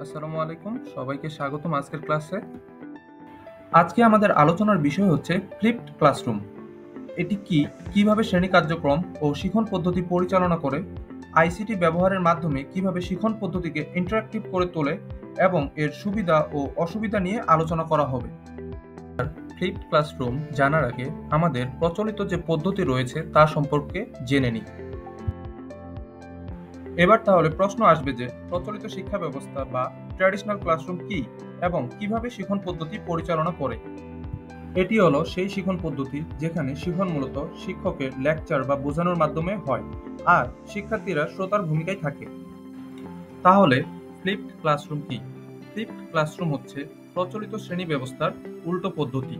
আসসালামু আলাইকুম, সবাইকে স্বাগতম আজকের ক্লাসে। আজকে আমাদের আলোচনার বিষয় হচ্ছে ফ্লিপড ক্লাসরুম। এটি কি, কিভাবে শ্রেণী কার্যক্রম ও শিখন পদ্ধতি পরিচালনা করে, আইসিটি ব্যবহারের মাধ্যমে কিভাবে শিখন পদ্ধতিকে ইন্টারঅ্যাক্টিভ করে তোলে এবং এর সুবিধা ও অসুবিধা নিয়ে আলোচনা করা হবে। ফ্লিপড ক্লাসরুম জানার আগে আমাদের প্রচলিত যে পদ্ধতি রয়েছে তা সম্পর্কে জেনে নিই। এবার তাহলে প্রশ্ন আসবে যে প্রচলিত শিক্ষা ব্যবস্থা বা ট্র্যাডিশনাল ক্লাসরুম কি এবং কিভাবে শিখন পদ্ধতি পরিচালনা করে। এটি হলো সেই শিখন পদ্ধতি যেখানে শিখন মূলত শিক্ষকের লেকচার বা বোঝানোর মাধ্যমে হয় আর শিক্ষার্থীরা শ্রোতার ভূমিকায় থাকে। তাহলে ফ্লিপড ক্লাসরুম কি? ফ্লিপড ক্লাসরুম হচ্ছে প্রচলিত শ্রেণী ব্যবস্থার উল্টো পদ্ধতি।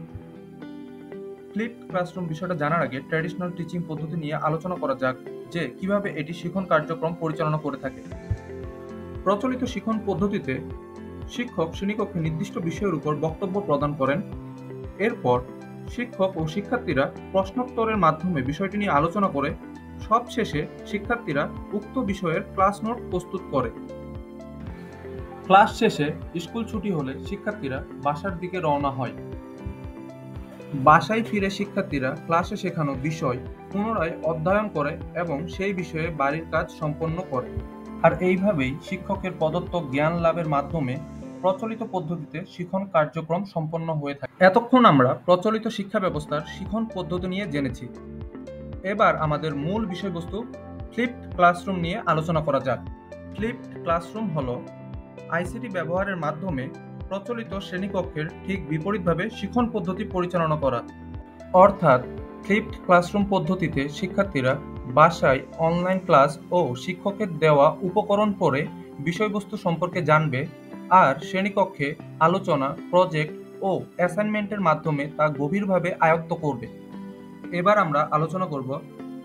ফ্লিপড ক্লাসরুম বিষয়টা জানার আগে ট্র্যাডিশনাল টিচিং পদ্ধতি নিয়ে আলোচনা করা যাক যে কিভাবে এটি শিখন কার্যক্রম পরিচালনা করে থাকে। প্রচলিত শিখন পদ্ধতিতে শিক্ষক শ্রেণীকক্ষে নির্দিষ্ট বিষয়ের উপর বক্তব্য প্রদান করেন। এরপর শিক্ষক ও শিক্ষার্থীরা প্রশ্নোত্তরের মাধ্যমে বিষয়টি নিয়ে আলোচনা করে সবশেষে শিক্ষার্থীরা উক্ত বিষয়ের ক্লাস নোট প্রস্তুত করে। ক্লাস শেষে স্কুল ছুটি হলে শিক্ষার্থীরা বাসার দিকে রওনা হয়। বাসায় ফিরে শিক্ষার্থীরা ক্লাসে শেখানো বিষয় পুনরায় অধ্যয়ন করে এবং সেই বিষয়ে বাড়ির কাজ সম্পন্ন করে। আর এইভাবেই শিক্ষকের প্রদত্ত জ্ঞান লাভের মাধ্যমে প্রচলিত পদ্ধতিতে শিখন কার্যক্রম সম্পন্ন হয়ে থাকে। এতক্ষণ আমরা প্রচলিত শিক্ষা ব্যবস্থার শিখন পদ্ধতি নিয়ে জেনেছি। এবার আমাদের মূল বিষয়বস্তু ফ্লিপড ক্লাসরুম নিয়ে আলোচনা করা যাক। ফ্লিপড ক্লাসরুম হলো আইসিটি ব্যবহারের মাধ্যমে প্রচলিত শ্রেণীকক্ষের ঠিক বিপরীতভাবে শিখন পদ্ধতি পরিচালনা করা। অর্থাৎ ফ্লিপড ক্লাসরুম পদ্ধতিতে শিক্ষার্থীরা বাসায় অনলাইন ক্লাস ও শিক্ষকের দেওয়া উপকরণ পড়ে বিষয়বস্তু সম্পর্কে জানবে আর শ্রেণীকক্ষে আলোচনা, প্রজেক্ট ও অ্যাসাইনমেন্টের মাধ্যমে তা গভীরভাবে আয়ত্ত করবে। এবার আমরা আলোচনা করব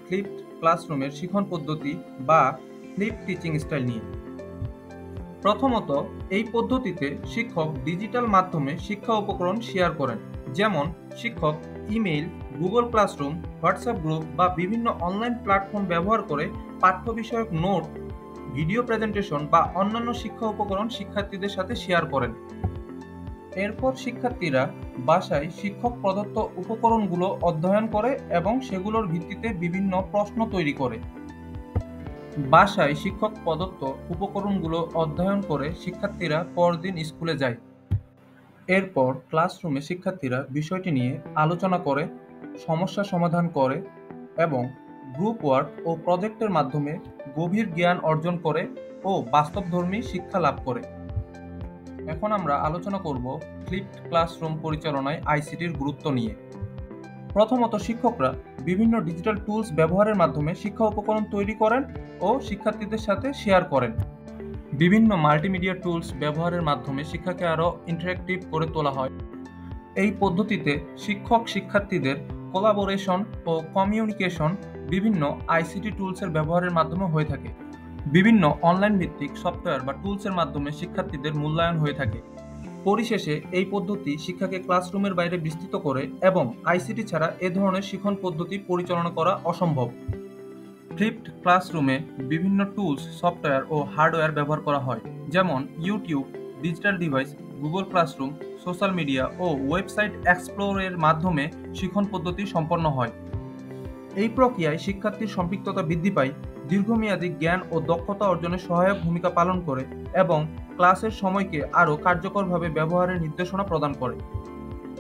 ফ্লিপড ক্লাসরুমের শিখন পদ্ধতি বা ফ্লিপ টিচিং স্টাইল নিয়ে। প্রথমত, এই পদ্ধতিতে শিক্ষক ডিজিটাল মাধ্যমে শিক্ষা উপকরণ শেয়ার করেন, যেমন শিক্ষক email, Google classroom, WhatsApp group বা বিভিন্ন অনলাইন প্ল্যাটফর্ম ব্যবহার করে পাঠ্য বিষয়ক নোট, ভিডিও প্রেজেন্টেশন বা অন্যান্য শিক্ষা উপকরণ শিক্ষার্থীদের সাথে শেয়ার করেন। এরপর শিক্ষার্থীরা বাসায় শিক্ষক প্রদত্ত উপকরণগুলো অধ্যয়ন করে এবং সেগুলোর ভিত্তিতে বিভিন্ন প্রশ্ন তৈরি করে। বাসায় শিক্ষক প্রদত্ত উপকরণগুলো অধ্যয়ন করে শিক্ষার্থীরা পরদিন স্কুলে যায়। এরপর ক্লাসরুমে শিক্ষার্থীরা বিষয়টি নিয়ে আলোচনা করে, সমস্যা সমাধান করে এবং গ্রুপ ওয়ার্ক ও প্রজেক্টের মাধ্যমে গভীর জ্ঞান অর্জন করে ও বাস্তবধর্মী শিক্ষা লাভ করে। এখন আমরা আলোচনা করব ফ্লিপড ক্লাসরুম পরিচালনায় আইসিটির গুরুত্ব নিয়ে। প্রথমত, শিক্ষকরা বিভিন্ন ডিজিটাল টুলস ব্যবহারের মাধ্যমে শিক্ষা উপকরণ তৈরি করেন ও শিক্ষার্থীদের সাথে শেয়ার করেন। বিভিন্ন মাল্টিমিডিয়া টুলস ব্যবহারের মাধ্যমে শিক্ষাকে আরও ইন্টারঅ্যাক্টিভ করে তোলা হয়। এই পদ্ধতিতে শিক্ষক শিক্ষার্থীদের কোলাবোরেশন ও কমিউনিকেশন বিভিন্ন আইসিটি টুলসের ব্যবহারের মাধ্যমে হয়ে থাকে। বিভিন্ন অনলাইন ভিত্তিক সফটওয়্যার বা টুলসের মাধ্যমে শিক্ষার্থীদের মূল্যায়ন হয়ে থাকে। পরিশেষে এই পদ্ধতি শিক্ষাকে ক্লাসরুমের বাইরে বিস্তৃত করে এবং আইসিটি ছাড়া এ ধরনের শিখন পদ্ধতি পরিচালনা করা অসম্ভব। ফ্লিপড ক্লাসরুমে বিভিন্ন টুলস, সফটওয়্যার ও হার্ডওয়্যার ব্যবহার করা হয়, যেমন YouTube, digital device, Google classroom, social media ও ওয়েবসাইট এক্সপ্লোরের মাধ্যমে শিখন পদ্ধতি সম্পন্ন হয়। এই প্রক্রিয়ায় শিক্ষার্থীর সম্পৃক্ততা বৃদ্ধি পায়, দীর্ঘমেয়াদী জ্ঞান ও দক্ষতা অর্জনে সহায়ক ভূমিকা পালন করে এবং ক্লাসের সময়কে আরও কার্যকরভাবে ব্যবহারের নির্দেশনা প্রদান করে।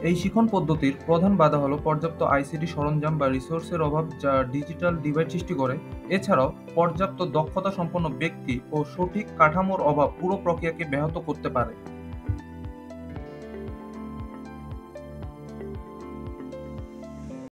এই শিখন পদ্ধতির প্রধান বাধা হলো পর্যাপ্ত আইসিটি সরঞ্জাম বা রিসোর্সের অভাব, যা ডিজিটাল ডিভাইড সৃষ্টি করে। এছাড়াও পর্যাপ্ত দক্ষতা সম্পন্ন ব্যক্তি ও সঠিক কাঠামোর অভাব পুরো প্রক্রিয়াকে ব্যাহত করতে পারে।